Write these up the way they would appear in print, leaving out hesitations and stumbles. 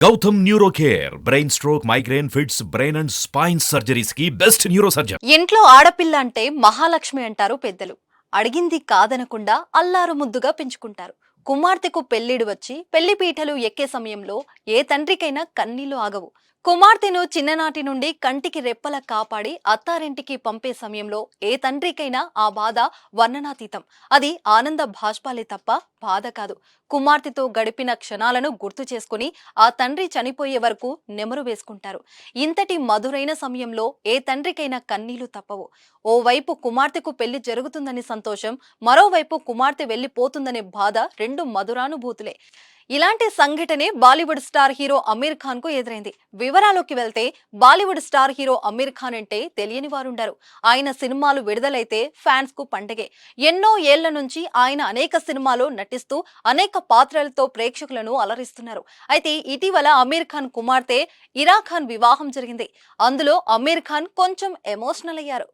Gautam neuro care brain stroke migraine fits brain and spine surgeries కి best neuro surgeon. ఇంట్లో ఆడపిల్ల అంటే మహాలక్ష్మి అంటారు పెద్దలు. అడిగింది కాదనకుండా అల్లారు ముద్దుగా పెంచుకుంటారు. కుమార్తెకు పెళ్లిడు వచ్చి పెళ్లి పీటలు ఎక్కే సమయంలో ఏ తండ్రికైనా కన్నీళ్లు ఆగవు. కుమార్తెను చిన్ననాటి నుండి కంటికి రెప్పలా కాపాడి అత్తారింటికి పంపే సమయంలో ఏ తండ్రికైనా ఆ బాధ వర్ణనాతీతం. అది ఆనంద భాష్పాలే తప్ప బాధ కాదు. కుమార్తెతో గడిపిన క్షణాలను గుర్తు చేసుకుని ఆ తండ్రి చనిపోయే వరకు నెమరు వేసుకుంటారు. ఇంతటి మధురైన సమయంలో ఏ తండ్రికైనా కన్నీళ్లు తప్పవు. ఓవైపు కుమార్తెకు పెళ్లి జరుగుతుందని సంతోషం, మరోవైపు కుమార్తె వెళ్లిపోతుందనే బాధ, రెండు మధురానుభూతులే. ఇలాంటి సంఘటనే బాలీవుడ్ స్టార్ హీరో అమీర్ ఖాన్ కు ఎదురైంది. వివరాల్లోకి వెళ్తే బాలీవుడ్ స్టార్ హీరో అమీర్ ఖాన్ అంటే తెలియని వారుండరు. ఆయన సినిమాలు విడుదలైతే ఫ్యాన్స్ కు పండగే. ఎన్నో ఏళ్ల నుంచి ఆయన అనేక సినిమాలు నటిస్తూ అనేక పాత్రలతో ప్రేక్షకులను అలరిస్తున్నారు. అయితే ఇటీవల అమీర్ ఖాన్ కుమార్తె ఇరా ఖాన్ వివాహం జరిగింది. అందులో అమీర్ ఖాన్ కొంచెం ఎమోషనల్ అయ్యారు.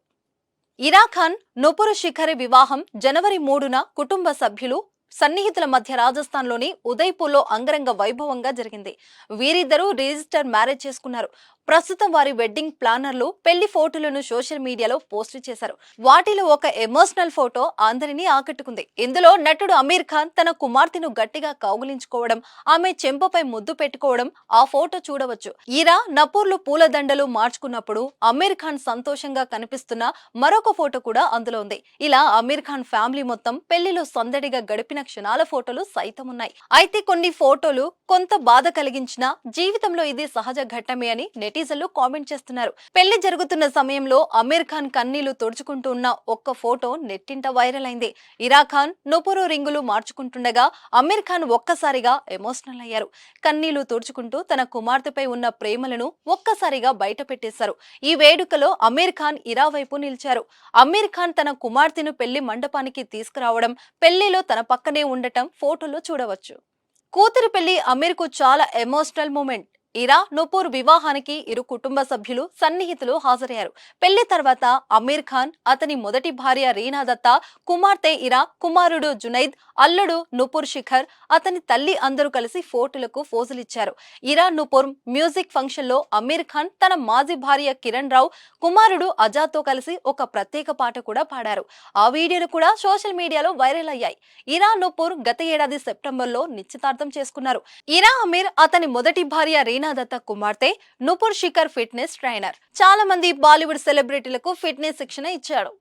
ఇరా ఖాన్ నుపురు శిఖరి వివాహం జనవరి 3న కుటుంబ సభ్యులు సన్నిహితుల మధ్య రాజస్థాన్లోని ఉదయ్పూర్లో అంగరంగ వైభవంగా జరిగింది. వీరిద్దరూ రిజిస్టర్ మ్యారేజ్ చేసుకున్నారు. ప్రస్తుతం వారి వెడ్డింగ్ ప్లానర్లు పెళ్లి ఫోటోలను సోషల్ మీడియాలో పోస్ట్ చేశారు. వాటిలో ఒక ఎమోషనల్ ఫోటో అందరినీ ఆకట్టుకుంది. ఇందులో నటుడు అమీర్ ఖాన్ తన కుమార్తెను గట్టిగా కౌగిలించుకోవడం, ఆమె చెంపపై ముద్దు పెట్టుకోవడం ఆ ఫోటో చూడవచ్చు. ఈరా నపూర్లు పూలదండలు మార్చుకున్నప్పుడు అమీర్ ఖాన్ సంతోషంగా కనిపిస్తున్న మరొక ఫోటో కూడా అందులో ఉంది. ఇలా అమీర్ ఖాన్ ఫ్యామిలీ మొత్తం పెళ్లిలో సందడిగా గడిపిన క్షణాల ఫోటోలు సైతం ఉన్నాయి. అయితే కొన్ని ఫోటోలు కొంత బాధ కలిగించినా జీవితంలో ఇది సహజ ఘట్టమే అని నెటిజన్లు కామెంట్ చేస్తున్నారు. పెళ్లి జరుగుతున్న సమయంలో అమీర్ ఖాన్ కన్నీళ్లు తుడుచుకుంటూ ఉన్న ఒక్క ఫోటో నెట్టింట వైరల్ అయింది. ఇరా ఖాన్ నుపురు రింగులు మార్చుకుంటుండగా అమీర్ ఖాన్ ఒక్కసారిగా ఎమోషనల్ అయ్యారు. కన్నీళ్లు తుడుచుకుంటూ తన కుమార్తెపై ఉన్న ప్రేమలను ఒక్కసారిగా బయట పెట్టేశారు. ఈ వేడుకలో అమీర్ ఖాన్ ఇరా వైపు నిలిచారు. అమీర్ ఖాన్ తన కుమార్తెను పెళ్లి మండపానికి తీసుకురావడం, పెళ్లిలో తన పక్కనే ఉండటం ఫోటోలో చూడవచ్చు. కూతురి పెళ్లి అమీర్ కు చాలా ఎమోషనల్ మూమెంట్. ఇరా నుపూర్ వివాహానికి ఇరు కుటుంబ సభ్యులు సన్నిహితులు హాజరయ్యారు. పెళ్లి తర్వాత అమీర్ ఖాన్, అతని మొదటి భార్య రీనా దత్తా, కుమార్తె ఇరా, కుమారుడు జునైద్, అల్లుడు నుపూర్ శిఖర్, అతని తల్లి అందరూ కలిసి ఫోటోలకు పోజులిచ్చారు. ఇరా నుపూర్ మ్యూజిక్ ఫంక్షన్ లో అమీర్ ఖాన్ తన మాజీ భార్య కిరణ్ రావు, కుమారుడు అజాద్ తో కలిసి ఒక ప్రత్యేక పాట కూడా పాడారు. ఆ వీడియోలు కూడా సోషల్ మీడియాలో వైరల్ అయ్యాయి. ఇరా నుపూర్ గత ఏడాది సెప్టెంబర్లో నిశ్చితార్థం చేసుకున్నారు. ఇరా అమీర్ అతని మొదటి భార్య రీనా దత్తా కుమార్తె. Nupur Shikhar fitness trainer. చాలా మంది బాలీవుడ్ సెలబ్రిటీలకు ఫిట్నెస్ శిక్షణ ఇచ్చాడు.